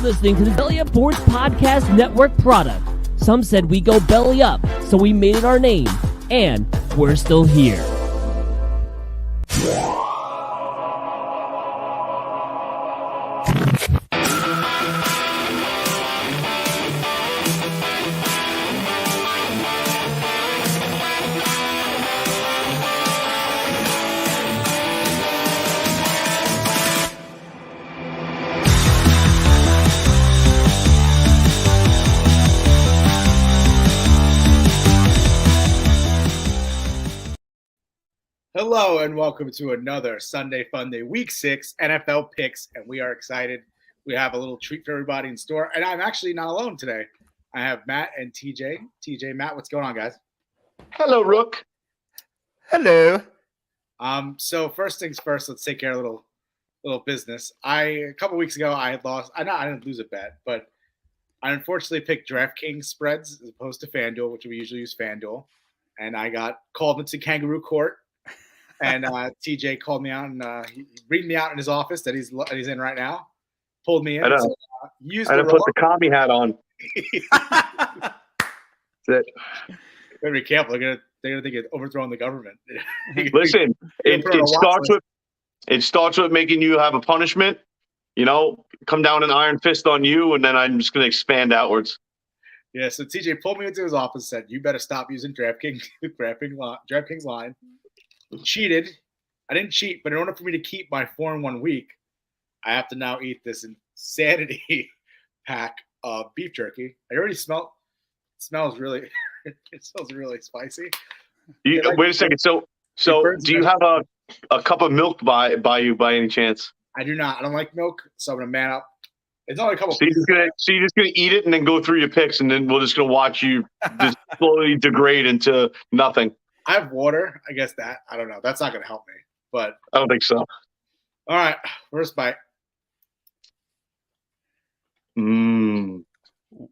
Listening to the Belly Up Sports Podcast Network product. Some said we go belly up, so we made it our name, and we're still here. Hello and welcome to another Sunday Funday Week 6 NFL picks, and we are excited. We have a little treat for everybody in store, and I'm actually not alone today. I have Matt and TJ. TJ, Matt, what's going on, guys? Hello, Rook. Hello. So first things first, let's take care of a little business. A couple weeks ago, I had lost. I didn't lose a bet, but I unfortunately picked DraftKings spreads as opposed to FanDuel, which we usually use FanDuel, and I got called into kangaroo court. And TJ called me out and he read me out in his office that he's in right now. Pulled me in. I know. So, I had to put the commie hat on. That's it. Better be careful. They're gonna think it's overthrowing the government. Listen, it starts with making you have a punishment. You know, come down an iron fist on you, and then I'm just gonna expand outwards. Yeah. So TJ pulled me into his office and said, "You better stop using DraftKings line." Cheated. I didn't cheat, but in order for me to keep my 4-1 week, I have to now eat this insanity pack of beef jerky. I already smell. It smells really. It smells really spicy. Wait a second. So do you have a cup of milk by you by any chance? I do not. I don't like milk, so I'm gonna man up. It's only a couple. So you're just gonna eat it and then go through your picks, and then we're just gonna watch you just slowly degrade into nothing. I have water. I guess that. I don't know. That's not going to help me. But I don't think so. All right. First bite.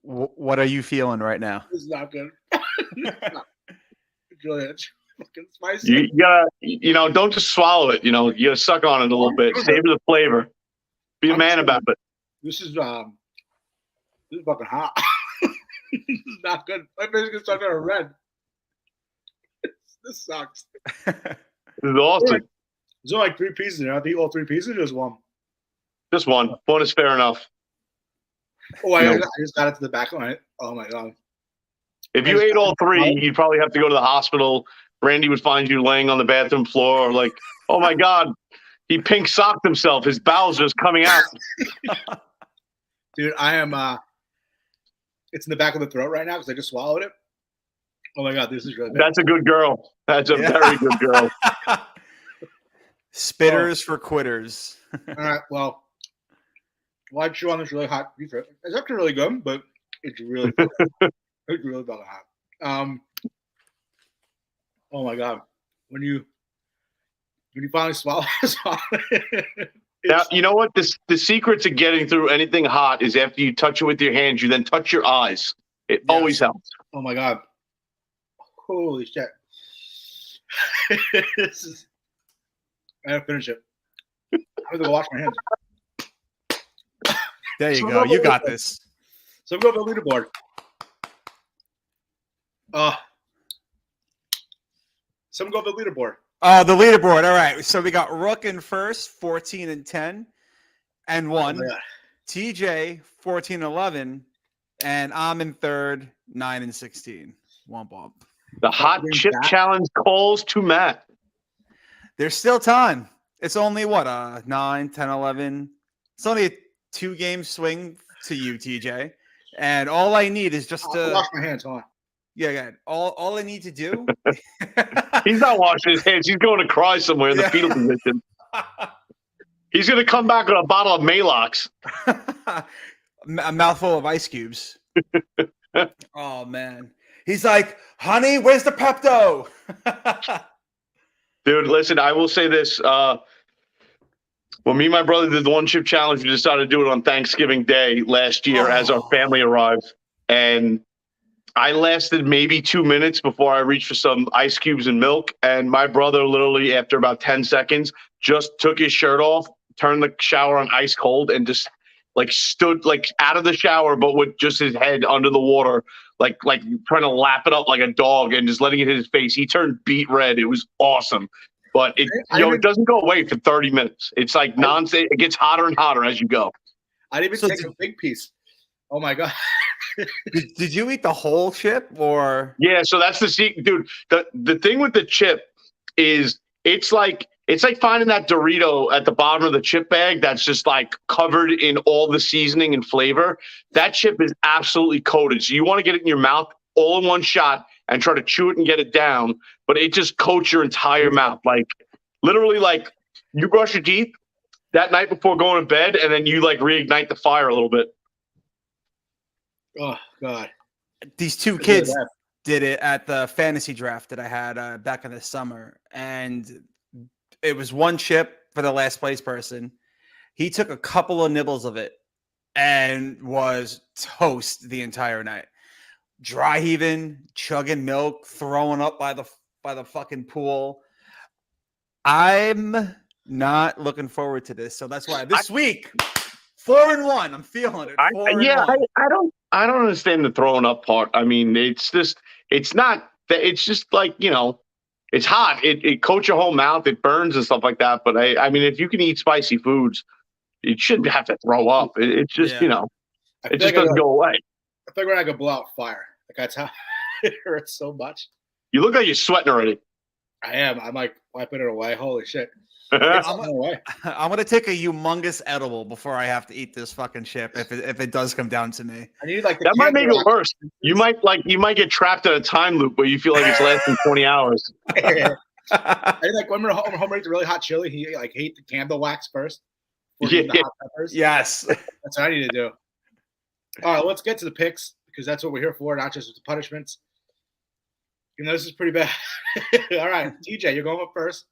What are you feeling right now? This is not good. It's really fucking spicy. You gotta, don't just swallow it. You gotta suck on it a little bit. Savor the flavor. Be a man about it. This is fucking hot. This is not good. My face gonna start turning red. This sucks. This is awesome. There's only like 3 pieces in there. I think all 3 pieces or just one? Just one. One is fair enough. Oh, I just got it to the back of my head. Oh, my God. If you ate all 3, you'd probably have to go to the hospital. Randy would find you laying on the bathroom floor like, oh, my God, he pink socked himself. His bowels just coming out. Dude, I am it's in the back of the throat right now because I just swallowed it. Oh, my God, this is really bad. That's a good girl. That's a very good girl. Spitters for quitters. All right, well, I chew on this really hot beef. It's actually really good, but it's really it's really fucking hot. Oh, my God. When you finally swallow it. Now, you know what? The secret to getting through anything hot is after you touch it with your hands, you then touch your eyes. It always helps. Oh, my God. Holy shit. I gotta finish it. I have to go wash my hands. There you go. You got this. So I'm going to the leaderboard. Oh, the leaderboard. All right. So we got Rook in first, 14-10 and 1. Oh, TJ 14-11, and I'm in third, 9-16. Womp womp. The hot chip challenge calls to Matt. There's still time. It's only 9, 10, 11. It's only a 2-game swing to you, TJ. And all I need is just to wash my hands. Hold on. Yeah. All I need to do. He's not washing his hands. He's going to cry somewhere in the fetal position. He's going to come back with a bottle of Malox. A mouthful of ice cubes. Oh, man. He's like, honey, where's the Pepto? Dude, listen, I will say this. When me and my brother did the one chip challenge, we decided to do it on Thanksgiving Day last year as our family arrived. And I lasted maybe 2 minutes before I reached for some ice cubes and milk. And my brother literally, after about 10 seconds, just took his shirt off, turned the shower on ice cold, and just like stood like out of the shower, but with just his head under the water, like trying to lap it up like a dog and just letting it hit his face. He turned beet red. It was awesome. But it doesn't go away for 30 minutes. It's like nonsense. It gets hotter and hotter as you go. I didn't even take a big piece. Oh my God. Did you eat the whole chip or? Yeah, so that's the secret, dude. The thing with the chip is it's like finding that Dorito at the bottom of the chip bag that's just like covered in all the seasoning and flavor. That chip is absolutely coated. So you want to get it in your mouth all in one shot and try to chew it and get it down, but it just coats your entire mouth. Like literally, like you brush your teeth that night before going to bed, and then you like reignite the fire a little bit. Oh God! These two kids did it at the fantasy draft that I had back in the summer, and it was one chip for the last place person. He took a couple of nibbles of it and was toast the entire night. Dry heaving, chugging milk, throwing up by the fucking pool. I'm not looking forward to this, so that's why this week 4-1. I'm feeling it. I don't understand the throwing up part. I mean, it's just it's just like, you know, it's hot. It coats your whole mouth. It burns and stuff like that. But I mean, if you can eat spicy foods, you shouldn't have to throw up. It's just, you know, it just doesn't go away. I think we're not gonna blow out fire. Like that's how it hurts so much. You look like you're sweating already. I am. I'm like wiping it away. Holy shit. I'm gonna take a humongous edible before I have to eat this fucking chip if it does come down to me. I need like that might make it worse. You might get trapped in a time loop where you feel like it's lasting 20 hours. I like when home makes a really hot chili, he like hate the candle wax first. The hot peppers. Yes, that's what I need to do. All right, let's get to the picks because that's what we're here for, not just with the punishments. You know, this is pretty bad. All right, TJ, you're going up first.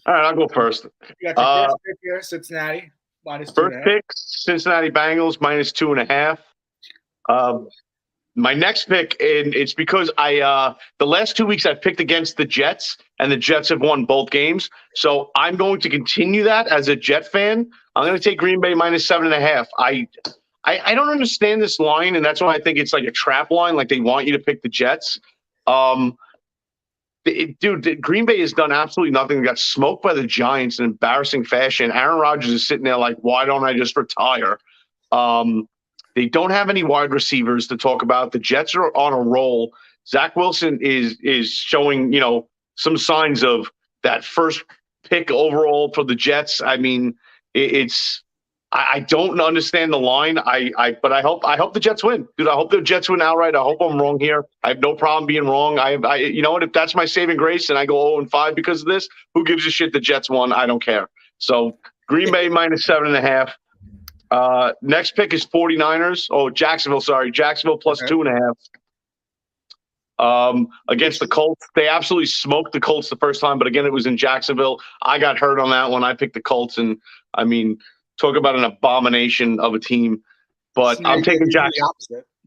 All right, I'll go first. You got your first pick here, Cincinnati, -2.5. First pick, Cincinnati Bengals, -2.5. My next pick, and it's because the last 2 weeks I've picked against the Jets, and the Jets have won both games. So I'm going to continue that as a Jet fan. I'm going to take Green Bay -7.5. I don't understand this line, and that's why I think it's like a trap line, like they want you to pick the Jets. Dude, Green Bay has done absolutely nothing. They got smoked by the Giants in embarrassing fashion. Aaron Rodgers is sitting there like, why don't I just retire? They don't have any wide receivers to talk about. The Jets are on a roll. Zach Wilson is showing, you know, some signs of that first pick overall for the Jets. I mean, I don't understand the line. But I hope the Jets win, dude. I hope the Jets win outright. I hope I'm wrong here. I have no problem being wrong. You know what? If that's my saving grace and I go 0-5 because of this, who gives a shit? The Jets won. I don't care. So Green Bay -7.5. Next pick is 49ers. Oh, Jacksonville. Sorry, Jacksonville +2.5. Against the Colts. They absolutely smoked the Colts the first time, but again, it was in Jacksonville. I got hurt on that one. I picked the Colts, and I mean, talk about an abomination of a team. But so I'm taking Jacksonville.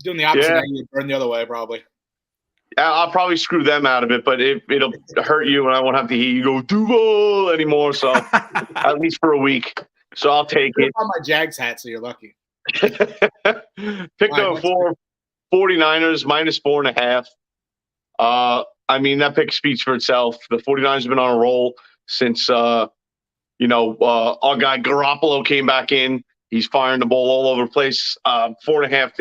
Doing the opposite. Yeah. You burn the other way, probably. I'll probably screw them out of it, but it'll hurt you, and I won't have to hear you go Duval anymore. So at least for a week. So I'll take it. On my Jags hat, so you're lucky. Pick up 49ers -4.5. I mean, that pick speaks for itself. The 49ers have been on a roll since our guy Garoppolo came back in. He's firing the ball all over the place. 4.5,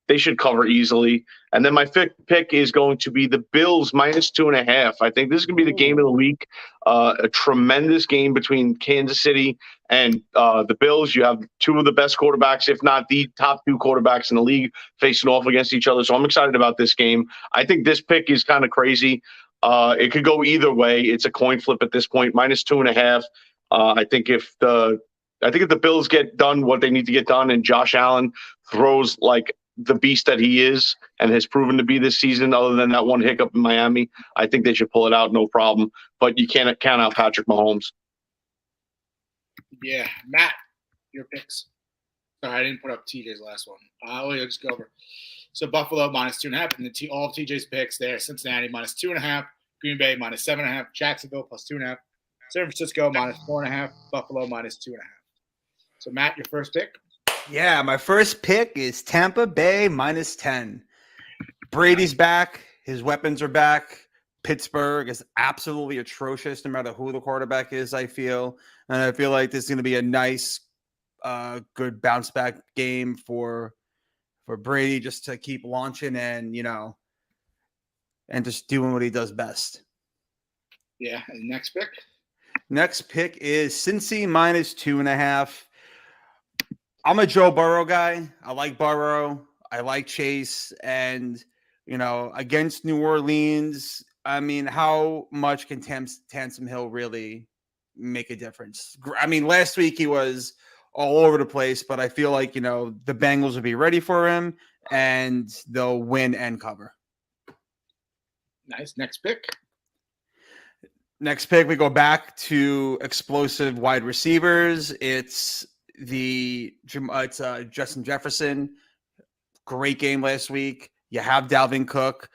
they should cover easily. And then my fifth pick is going to be the Bills -2.5. I think this is going to be the game of the week. A tremendous game between Kansas City and the Bills. You have two of the best quarterbacks, if not the top two quarterbacks in the league, facing off against each other. So I'm excited about this game. I think this pick is kind of crazy. It could go either way. It's a coin flip at this point. -2.5. I think if the Bills get done what they need to get done, and Josh Allen throws like the beast that he is and has proven to be this season, other than that one hiccup in Miami, I think they should pull it out, no problem. But you can't count out Patrick Mahomes. Yeah, Matt, your picks. Sorry, I didn't put up TJ's last one. I'll just go over. So Buffalo -2.5, and all of TJ's picks there. Cincinnati -2.5, Green Bay -7.5, Jacksonville +2.5, San Francisco -4.5, Buffalo -2.5. So Matt, your first pick. Yeah, my first pick is Tampa Bay -10. Brady's back. His weapons are back. Pittsburgh is absolutely atrocious no matter who the quarterback is, I feel. And I feel like this is going to be a nice, good bounce back game for Brady just to keep launching and, and just doing what he does best. Yeah. And next pick? Next pick is Cincy -2.5. I'm a Joe Burrow guy. I like Burrow. I like Chase. And, against New Orleans, I mean, how much can Taysom Hill really make a difference? I mean, last week he was all over the place, but I feel like, the Bengals will be ready for him and they'll win and cover. Nice. Next pick. Next pick, we go back to explosive wide receivers. It's Justin Jefferson. Great game last week. You have Dalvin Cook,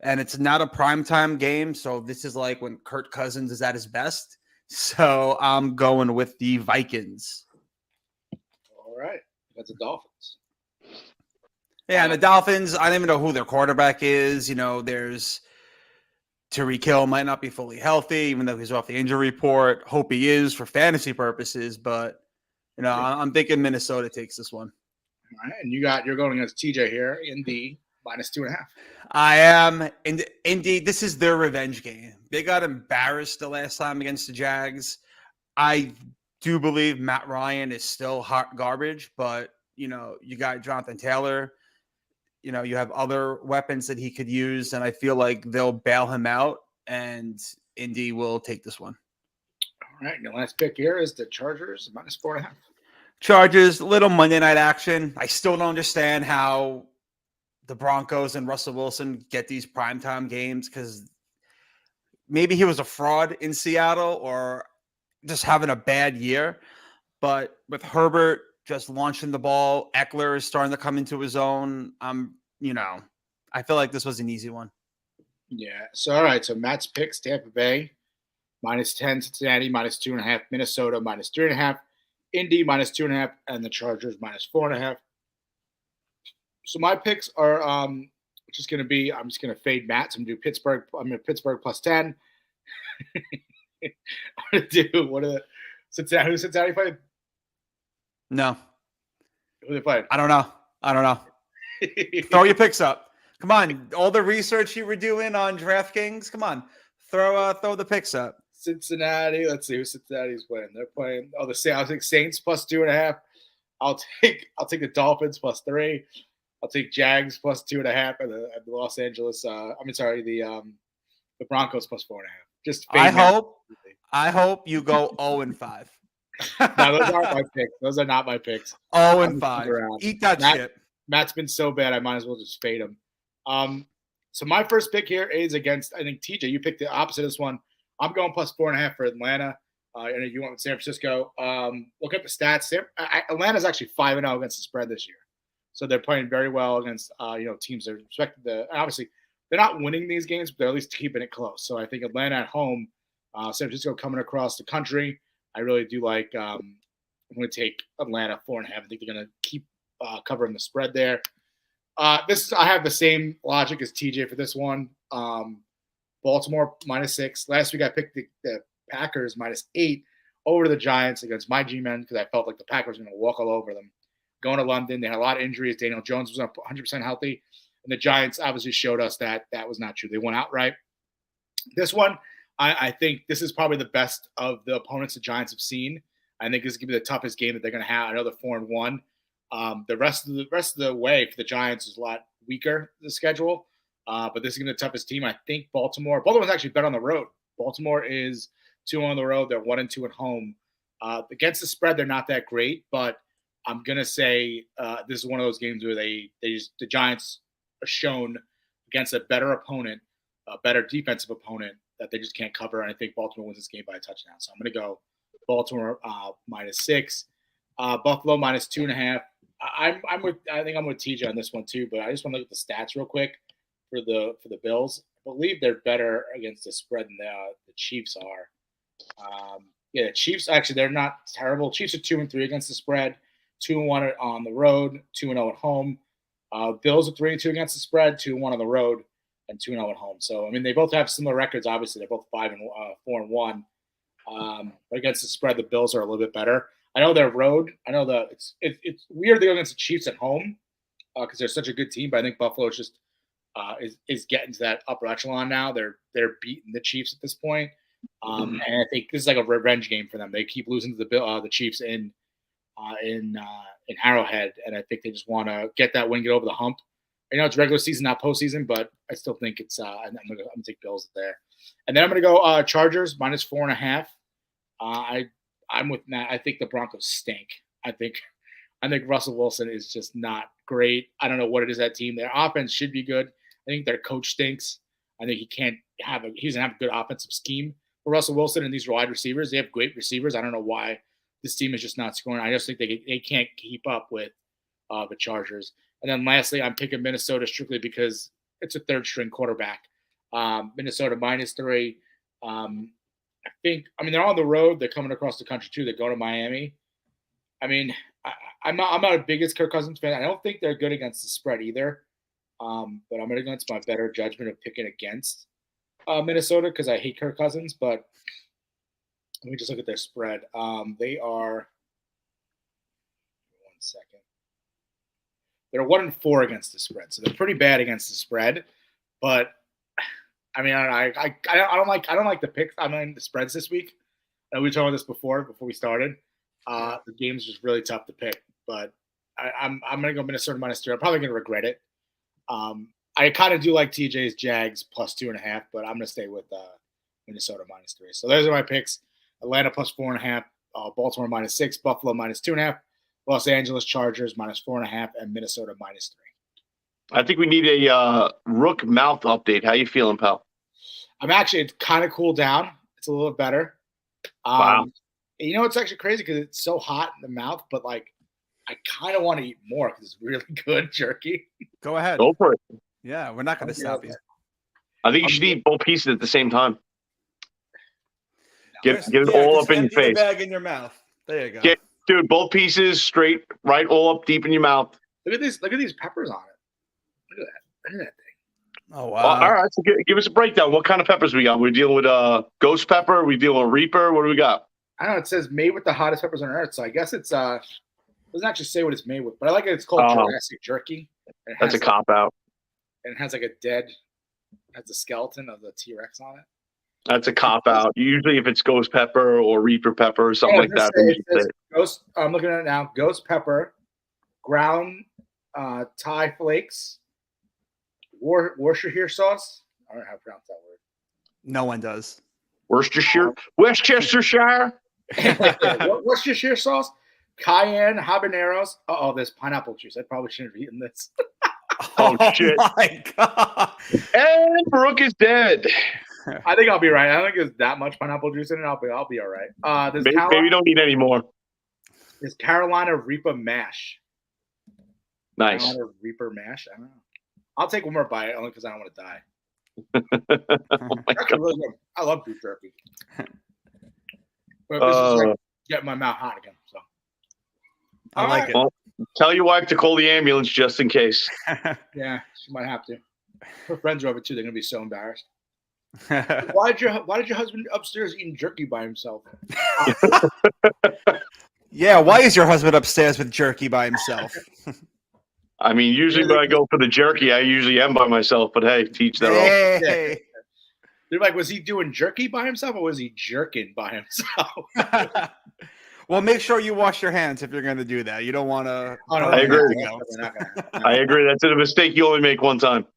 and it's not a primetime game, so this is like when Kirk Cousins is at his best. So I'm going with the Vikings. All right. That's the Dolphins. Yeah, and the Dolphins, I don't even know who their quarterback is. There's Tyreek Hill might not be fully healthy, even though he's off the injury report. Hope he is for fantasy purposes, but I'm thinking Minnesota takes this one. All right, and you're going against TJ here in the -2.5. I am. And indeed, this is their revenge game. They got embarrassed the last time against the Jags. I do believe Matt Ryan is still hot garbage, but you got Jonathan Taylor. You have other weapons that he could use, and I feel like they'll bail him out, and Indy will take this one. All right, and the last pick here is the Chargers -4.5. Chargers, little Monday night action. I still don't understand how the Broncos and Russell Wilson get these primetime games, because maybe he was a fraud in Seattle or just having a bad year. But with Herbert just launching the ball, Eckler is starting to come into his own. I feel like this was an easy one. Yeah. So, all right. So, Matt's picks: Tampa Bay -10, Cincinnati -2.5, Minnesota -3.5, Indy -2.5, and the Chargers -4.5. So, my picks are just going to be: I'm just going to fade Matt. So I'm going to do Pittsburgh. I'm going to Pittsburgh +10. I'm going to do what are the Cincinnati? Who's Cincinnati playing? No. Who they playing? I don't know. Throw your picks up. Come on. All the research you were doing on DraftKings. Come on. Throw the picks up. Cincinnati. Let's see who Cincinnati's playing. They're playing. Oh, I'll take Saints +2.5. I'll take the Dolphins +3. I'll take Jags +2.5 and the Los Angeles. The Broncos +4.5. Just I hope you go 0-5. No, those aren't my picks. Those are not my picks. 0-5. Eat that shit. Matt's been so bad, I might as well just fade him. So my first pick here is against, I think, TJ. You picked the opposite of this one. I'm going +4.5 for Atlanta. And you went with San Francisco. Look at the stats. Atlanta's actually 5-0 against the spread this year. So they're playing very well against teams that are respected. Obviously, they're not winning these games, but they're at least keeping it close. So I think Atlanta at home, San Francisco coming across the country. I really do like. I'm going to take Atlanta 4.5. I think they're going to keep covering the spread there. I have the same logic as TJ for this one. Baltimore -6. Last week I picked the Packers -8 over to the Giants against my G-men because I felt like the Packers were going to walk all over them. Going to London, they had a lot of injuries. Daniel Jones was not 100% healthy. And the Giants obviously showed us that was not true. They won outright. This one, I think this is probably the best of the opponents the Giants have seen. I think this is going to be the toughest game that they're going to have. I know they're 4-1. The rest of the way for the Giants is a lot weaker, the schedule. But this is going to be the toughest team. I think Baltimore's actually better on the road. Baltimore is 2 on the road. They're 1-2 at home. Against the spread, they're not that great, but I'm going to say this is one of those games where the Giants are shown against a better opponent, a better defensive opponent that they just can't cover. And I think Baltimore wins this game by a touchdown. So I'm going to go Baltimore -6, Buffalo -2.5. I think I'm with TJ on this one too, but I just want to look at the stats real quick for the Bills. I believe they're better against the spread than the Chiefs are. The Chiefs actually they're not terrible. Chiefs are 2-3 against the spread. 2-1 on the road, 2-0 at home. Bills are 3-2 against the spread, 2-1 on the road, and 2-0 at home. So I mean, they both have similar records. Obviously, they're both 4-1. But against the spread, the Bills are a little bit better. I know their road. I know it's weird they go against the Chiefs at home because they're such a good team. But I think Buffalo is just is getting to that upper echelon now. They're beating the Chiefs at this point, and I think this is like a revenge game for them. They keep losing to the Chiefs in Arrowhead, and I think they just want to get that win, get over the hump. I know it's regular season, not postseason, but I still think it's. I'm gonna take Bills there, and then I'm gonna go Chargers -4.5. I'm with Matt. I think the Broncos stink. I think Russell Wilson is just not great. I don't know what it is that team. Their offense should be good. I think their coach stinks. I think he doesn't have a good offensive scheme for Russell Wilson and these wide receivers. They have great receivers. I don't know why this team is just not scoring. I just think they can't keep up with the Chargers. And then lastly, I'm picking Minnesota strictly because it's a third string quarterback. Minnesota -3. They're on the road. They're coming across the country too. They're going to Miami. I mean, I'm not a biggest Kirk Cousins fan. I don't think they're good against the spread either. But I'm going to go into my better judgment of picking against Minnesota because I hate Kirk Cousins. But let me just look at their spread. They are 1 second. They're 1-4 against the spread, so they're pretty bad against the spread. But I mean, I don't like the picks. I mean, the spreads this week. We were talking about this before we started. The game's just really tough to pick, but I'm gonna go Minnesota -3. I'm probably gonna regret it. I kind of do like TJ's Jags +2.5, but I'm gonna stay with Minnesota -3. So those are my picks: Atlanta +4.5, Baltimore -6, Buffalo -2.5, Los Angeles Chargers -4.5, and Minnesota -3. I think we need a Rook mouth update. How you feeling, pal? It's kind of cooled down. It's a little better. Wow. It's actually crazy because it's so hot in the mouth, but like I kind of want to eat more because it's really good jerky. Go ahead. Go for it. Yeah, we're not going to stop you. I think you should eat both pieces at the same time. Get it all up in your face. Bag in your mouth. There you go. Dude, both pieces straight, right, all up deep in your mouth. Look at these peppers on it. Look at that thing. Oh wow! All right, so give us a breakdown. What kind of peppers we got? We're dealing with ghost pepper. Are we dealing with Reaper? What do we got? I don't know. It says made with the hottest peppers on earth, so I guess it's doesn't actually say what it's made with, but I like it. It's called Jurassic Jerky. That's a cop out. And it has like has a skeleton of the T-Rex on it. That's a cop out. Usually, if it's ghost pepper or Reaper pepper or something like that, Ghost. I'm looking at it now. Ghost pepper, ground Thai flakes. Worcestershire sauce. I don't know how to pronounce that word. No one does. Worcestershire. Worcestershire sauce, cayenne, habaneros. There's pineapple juice. I probably shouldn't have eaten this. Oh shit! My God. And Rook is dead. I think I'll be right. I don't think there's that much pineapple juice in it. I'll be all right. Maybe don't need any more. There's Carolina Reaper mash. Nice. Carolina Reaper mash. I don't know. I'll take one more bite only because I don't want to die. Oh my God. Really good. I love beef jerky. But this is like getting my mouth hot again. So I like it. Well, tell your wife to call the ambulance just in case. Yeah, she might have to. Her friends are over too. They're gonna be so embarrassed. Why did your husband upstairs eating jerky by himself? Yeah, why is your husband upstairs with jerky by himself? I mean, usually when I go for the jerky, I usually am by myself. But hey, teach their own. Hey. They're like, was he doing jerky by himself or was he jerking by himself? Well, make sure you wash your hands if you're going to do that. You don't want to. I agree. I agree. That's a mistake you only make one time.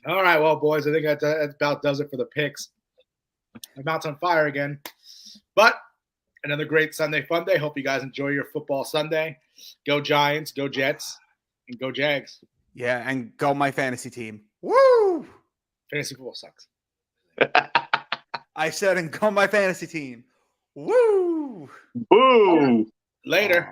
All right, well, boys, I think that about does it for the picks. My mouth's on fire again. But another great Sunday fun day. Hope you guys enjoy your football Sunday. Go Giants, go Jets, and go Jags. Yeah, and go my fantasy team. Woo! Fantasy football sucks. I said, and go my fantasy team. Woo! Boo! Later.